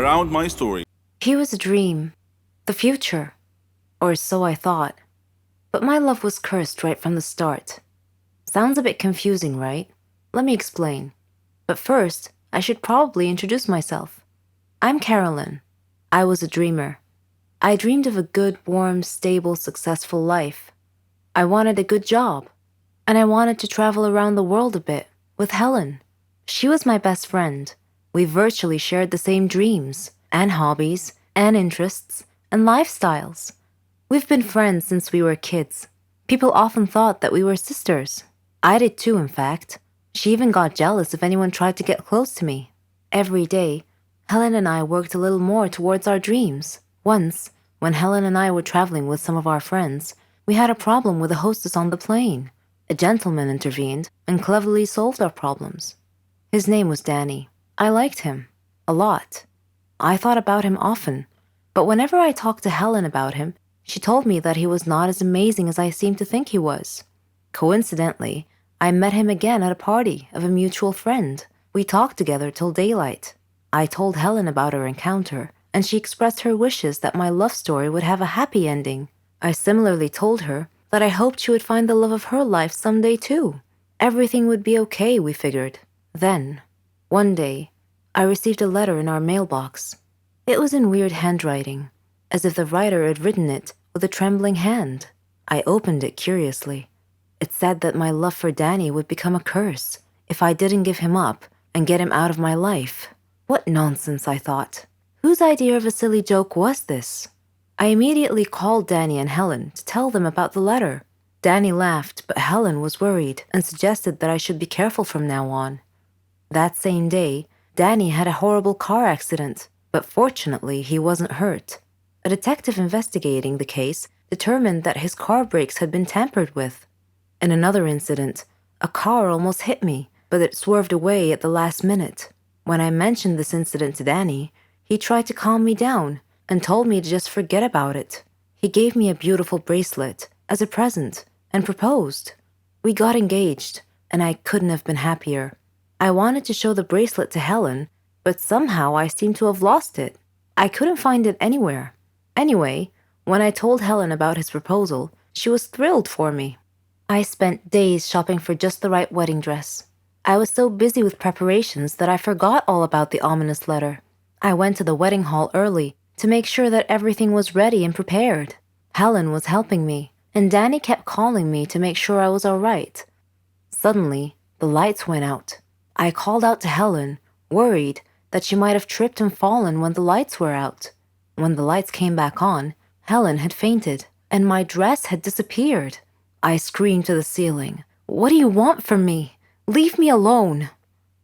around my story. He was a dream, the future, or so I thought. But my love was cursed right from the start. Sounds a bit confusing, right? Let me explain. But first, I should probably introduce myself. I'm Carolyn. I was a dreamer. I dreamed of a good, warm, stable, successful life. I wanted a good job. And I wanted to travel around the world a bit with Helen. She was my best friend. We virtually shared the same dreams, and hobbies, and interests, and lifestyles. We've been friends since we were kids. People often thought that we were sisters. I did too, in fact. She even got jealous if anyone tried to get close to me. Every day, Helen and I worked a little more towards our dreams. Once, when Helen and I were traveling with some of our friends, we had a problem with the hostess on the plane. A gentleman intervened and cleverly solved our problems. His name was Danny. I liked him. A lot. I thought about him often, but whenever I talked to Helen about him, she told me that he was not as amazing as I seemed to think he was. Coincidentally, I met him again at a party of a mutual friend. We talked together till daylight. I told Helen about our encounter, and she expressed her wishes that my love story would have a happy ending. I similarly told her that I hoped she would find the love of her life someday too. Everything would be okay, we figured. Then, one day, I received a letter in our mailbox. It was in weird handwriting, as if the writer had written it with a trembling hand. I opened it curiously. It said that my love for Danny would become a curse if I didn't give him up and get him out of my life. What nonsense, I thought. Whose idea of a silly joke was this? I immediately called Danny and Helen to tell them about the letter. Danny laughed, but Helen was worried and suggested that I should be careful from now on. That same day, Danny had a horrible car accident, but fortunately he wasn't hurt. A detective investigating the case determined that his car brakes had been tampered with. In another incident, a car almost hit me, but it swerved away at the last minute. When I mentioned this incident to Danny, he tried to calm me down and told me to just forget about it. He gave me a beautiful bracelet as a present and proposed. We got engaged, and I couldn't have been happier. I wanted to show the bracelet to Helen, but somehow I seemed to have lost it. I couldn't find it anywhere. Anyway, when I told Helen about his proposal, she was thrilled for me. I spent days shopping for just the right wedding dress. I was so busy with preparations that I forgot all about the ominous letter. I went to the wedding hall early to make sure that everything was ready and prepared. Helen was helping me, and Danny kept calling me to make sure I was all right. Suddenly, the lights went out. I called out to Helen, worried that she might have tripped and fallen when the lights were out. When the lights came back on, Helen had fainted, and my dress had disappeared. I screamed to the ceiling, "What do you want from me? Leave me alone!"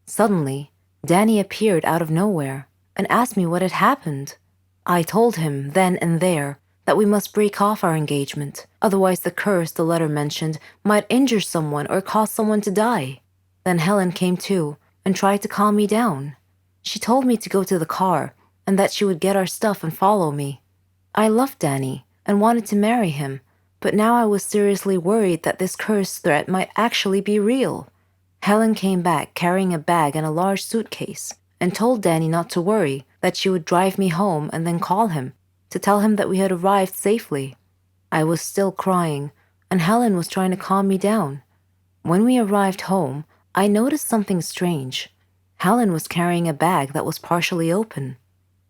Suddenly, Danny appeared out of nowhere and asked me what had happened. I told him then and there that we must break off our engagement, otherwise the curse the letter mentioned might injure someone or cause someone to die. Then Helen came too and tried to calm me down. She told me to go to the car and that she would get our stuff and follow me. I loved Danny and wanted to marry him, but now I was seriously worried that this curse threat might actually be real. Helen came back carrying a bag and a large suitcase and told Danny not to worry, that she would drive me home and then call him to tell him that we had arrived safely. I was still crying, and Helen was trying to calm me down. When we arrived home, I noticed something strange. Helen was carrying a bag that was partially open,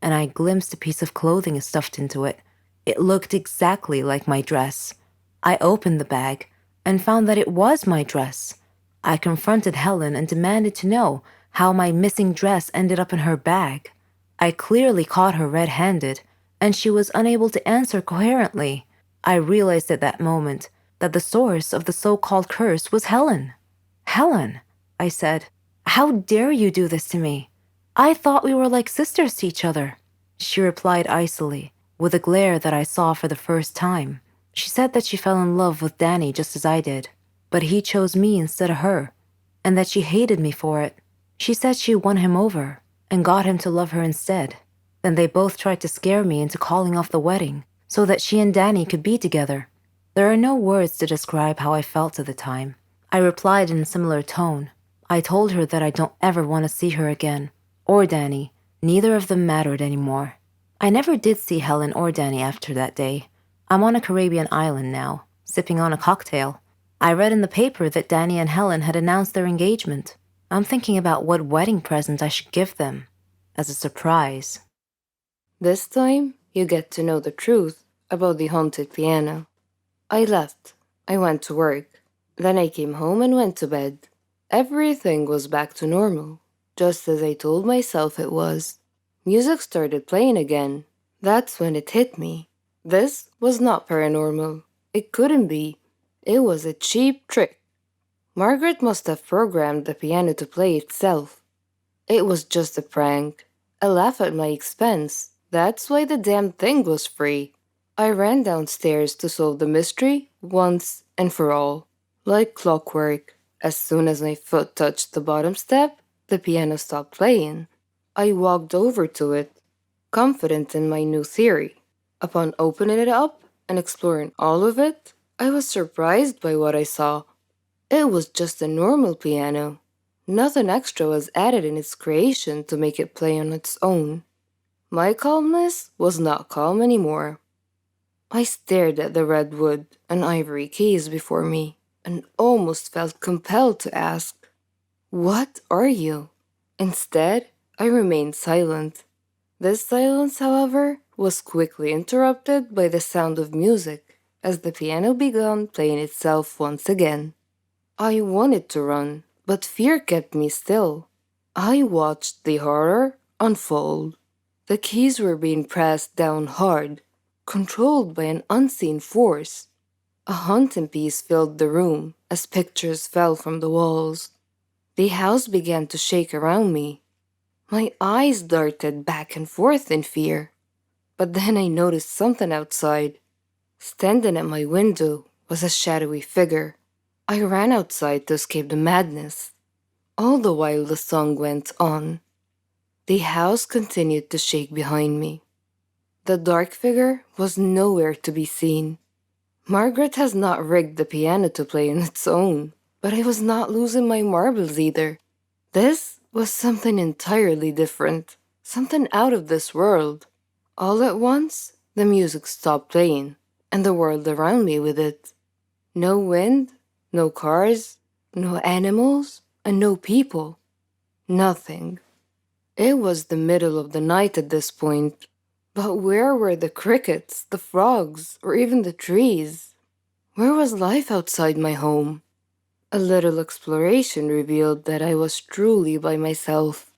and I glimpsed a piece of clothing stuffed into it. It looked exactly like my dress. I opened the bag and found that it was my dress. I confronted Helen and demanded to know how my missing dress ended up in her bag. I clearly caught her red-handed, and she was unable to answer coherently. I realized at that moment that the source of the so-called curse was Helen. "Helen," I said, "how dare you do this to me? I thought we were like sisters to each other." She replied icily, with a glare that I saw for the first time. She said that she fell in love with Danny just as I did, but he chose me instead of her, and that she hated me for it. She said she won him over and got him to love her instead. Then they both tried to scare me into calling off the wedding so that she and Danny could be together. There are no words to describe how I felt at the time. I replied in a similar tone. I told her that I don't ever want to see her again, or Danny, Neither of them mattered anymore. I never did see Helen or Danny after that day. I'm on a Caribbean island now, sipping on a cocktail. I read in the paper that Danny and Helen had announced their engagement. I'm thinking about what wedding present I should give them as a surprise. This time, you get to know the truth about the haunted piano. I left. I went to work. Then I came home and went to bed. Everything was back to normal, just as I told myself it was. Music started playing again. That's when it hit me. This was not paranormal. It couldn't be. It was a cheap trick. Margaret must have programmed the piano to play itself. It was just a prank. A laugh at my expense. That's why the damn thing was free. I ran downstairs to solve the mystery once and for all. Like clockwork, as soon as my foot touched the bottom step, the piano stopped playing. I walked over to it, confident in my new theory. Upon opening it up and exploring all of it, I was surprised by what I saw. It was just a normal piano. Nothing extra was added in its creation to make it play on its own. My calmness was not calm anymore. I stared at the red wood and ivory keys before me and almost felt compelled to ask, "What are you?" Instead, I remained silent. This silence, however, was quickly interrupted by the sound of music as the piano began playing itself once again. I wanted to run, but fear kept me still. I watched the horror unfold. The keys were being pressed down hard, controlled by an unseen force. A haunting peace filled the room as pictures fell from the walls. The house began to shake around me. My eyes darted back and forth in fear. But then I noticed something outside. Standing at my window was a shadowy figure. I ran outside to escape the madness. All the while the song went on. The house continued to shake behind me. The dark figure was nowhere to be seen. Margaret has not rigged the piano to play on its own, but I was not losing my marbles either. This was something entirely different, something out of this world. All at once, the music stopped playing, and the world around me with it. No wind, no cars, no animals, and no people. Nothing. It was the middle of the night at this point, but where were the crickets, the frogs, or even the trees? Where was life outside my home? A little exploration revealed that I was truly by myself.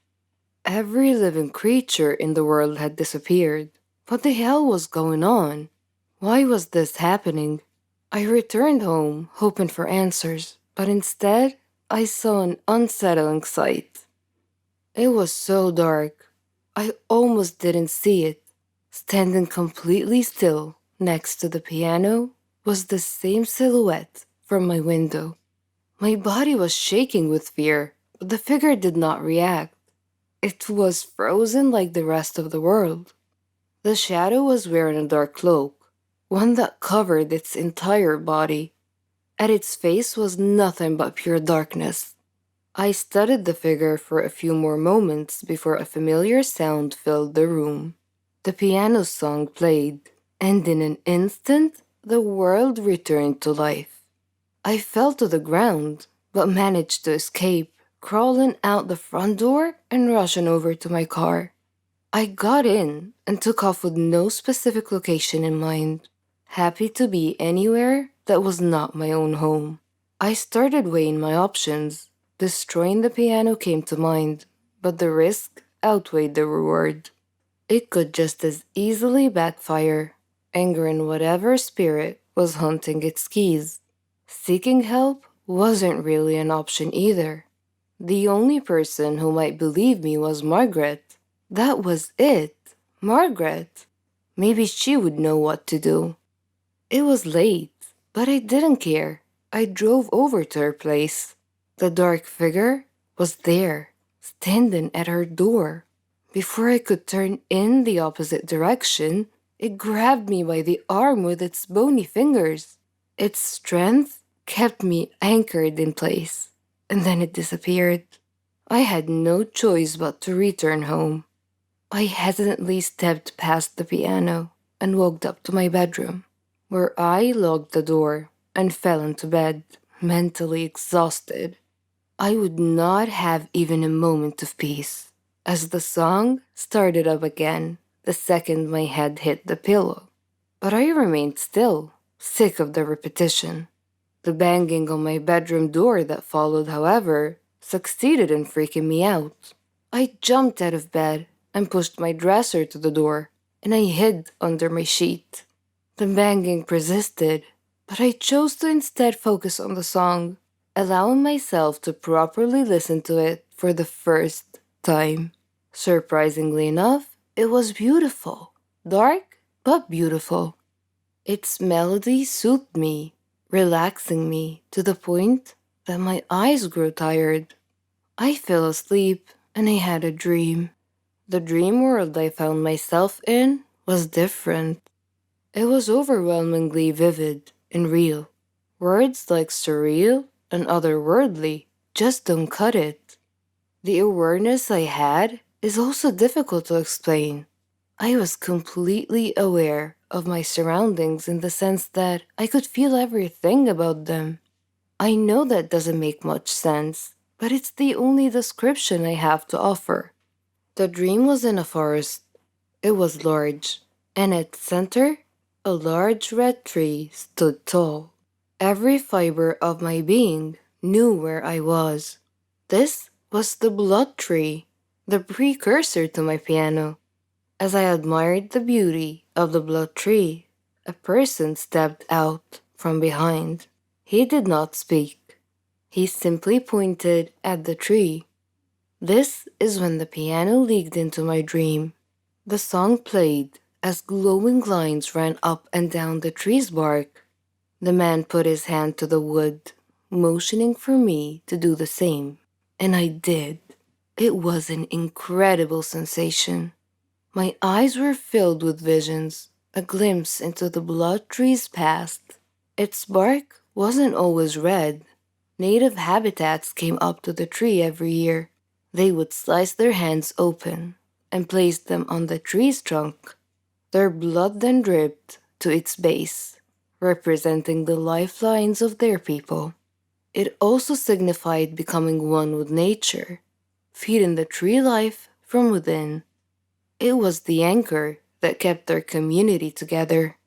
Every living creature in the world had disappeared. What the hell was going on? Why was this happening? I returned home, hoping for answers, but instead, I saw an unsettling sight. It was so dark, I almost didn't see it. Standing completely still next to the piano was the same silhouette from my window. My body was shaking with fear, but the figure did not react. It was frozen like the rest of the world. The shadow was wearing a dark cloak, one that covered its entire body. At its face was nothing but pure darkness. I studied the figure for a few more moments before a familiar sound filled the room. The piano song played, and in an instant, the world returned to life. I fell to the ground, but managed to escape, crawling out the front door and rushing over to my car. I got in and took off with no specific location in mind, happy to be anywhere that was not my own home. I started weighing my options. Destroying the piano came to mind, but the risk outweighed the reward. It could just as easily backfire, angering whatever spirit was hunting its keys. Seeking help wasn't really an option either. The only person who might believe me was Margaret. That was it. Margaret. Maybe she would know what to do. It was late, but I didn't care. I drove over to her place. The dark figure was there, standing at her door. Before I could turn in the opposite direction, it grabbed me by the arm with its bony fingers. Its strength kept me anchored in place, and then it disappeared. I had no choice but to return home. I hesitantly stepped past the piano and walked up to my bedroom, where I locked the door and fell into bed, mentally exhausted. I would not have even a moment of peace, as the song started up again the second my head hit the pillow. But I remained still, sick of the repetition. The banging on my bedroom door that followed, however, succeeded in freaking me out. I jumped out of bed and pushed my dresser to the door, and I hid under my sheet. The banging persisted, but I chose to instead focus on the song, allowing myself to properly listen to it for the first time. Surprisingly enough, it was beautiful. Dark, but beautiful. Its melody soothed me, relaxing me to the point that my eyes grew tired. I fell asleep and I had a dream. The dream world I found myself in was different. It was overwhelmingly vivid and real. Words like surreal and otherworldly just don't cut it. The awareness I had is also difficult to explain. I was completely aware of my surroundings in the sense that I could feel everything about them. I know that doesn't make much sense, but it's the only description I have to offer. The dream was in a forest. It was large, and at its center, a large red tree stood tall. Every fiber of my being knew where I was. This was the blood tree, the precursor to my piano. As I admired the beauty of the blood tree, a person stepped out from behind. He did not speak. He simply pointed at the tree. This is when the piano leaked into my dream. The song played as glowing lines ran up and down the tree's bark. The man put his hand to the wood, motioning for me to do the same, and I did. It was an incredible sensation. My eyes were filled with visions, a glimpse into the blood tree's past. Its bark wasn't always red. Native habitats came up to the tree every year. They would slice their hands open and place them on the tree's trunk. Their blood then dripped to its base, representing the lifelines of their people. It also signified becoming one with nature, feeding the tree life from within. It was the anchor that kept their community together.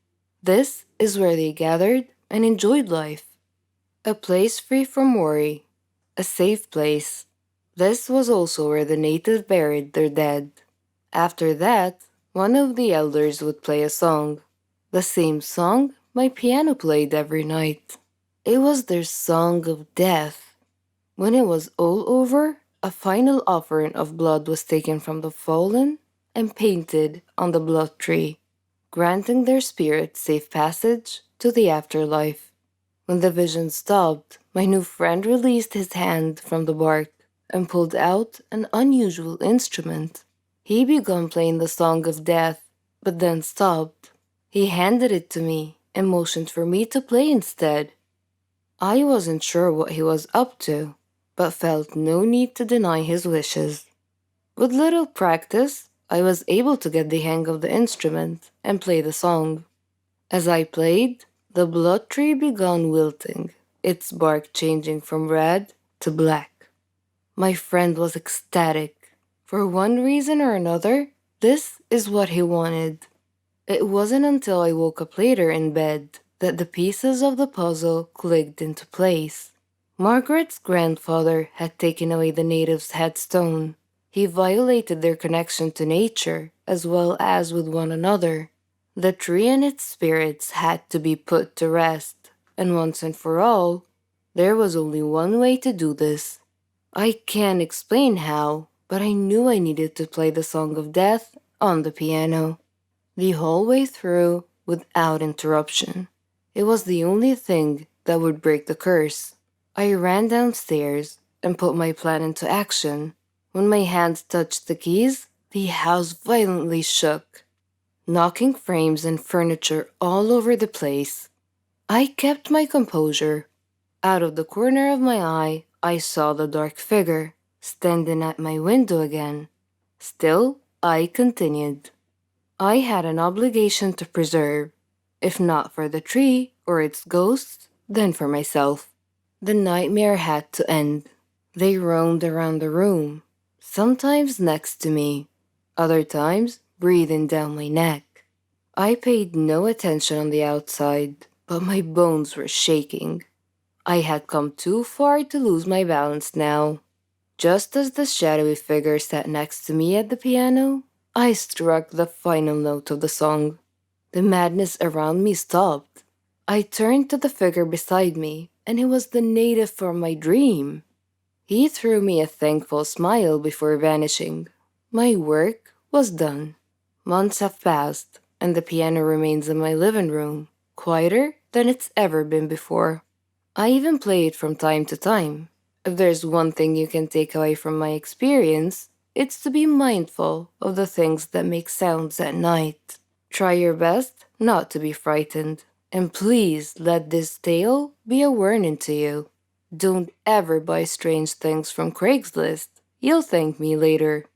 This is where they gathered and enjoyed life. A place free from worry, a safe place. This was also where the natives buried their dead. After that, one of the elders would play a song, the same song my piano played every night. It was their song of death. When it was all over, a final offering of blood was taken from the fallen and painted on the blood tree, granting their spirits safe passage to the afterlife. When the vision stopped, my new friend released his hand from the bark and pulled out an unusual instrument. He began playing the song of death, but then stopped. He handed it to me and motioned for me to play instead. I wasn't sure what he was up to, but felt no need to deny his wishes. With little practice, I was able to get the hang of the instrument and play the song. As I played, the blood tree began wilting, its bark changing from red to black. My friend was ecstatic. For one reason or another, this is what he wanted. It wasn't until I woke up later in bed that the pieces of the puzzle clicked into place. Margaret's grandfather had taken away the natives' headstone. He violated their connection to nature as well as with one another. The tree and its spirits had to be put to rest, and once and for all, there was only one way to do this. I can't explain how, but I knew I needed to play the Song of Death on the piano, the whole way through without interruption. It was the only thing that would break the curse. I ran downstairs and put my plan into action. When my hands touched the keys, the house violently shook, knocking frames and furniture all over the place. I kept my composure. Out of the corner of my eye, I saw the dark figure standing at my window again. Still, I continued. I had an obligation to preserve, if not for the tree or its ghosts, then for myself. The nightmare had to end. They roamed around the room, sometimes next to me, other times breathing down my neck. I paid no attention on the outside, but my bones were shaking. I had come too far to lose my balance now. Just as the shadowy figure sat next to me at the piano, I struck the final note of the song. The madness around me stopped. I turned to the figure beside me, and it was the native from my dream. He threw me a thankful smile before vanishing. My work was done. Months have passed, and the piano remains in my living room, quieter than it's ever been before. I even play it from time to time. If there's one thing you can take away from my experience, it's to be mindful of the things that make sounds at night. Try your best not to be frightened, and please let this tale be a warning to you. Don't ever buy strange things from Craigslist. You'll thank me later.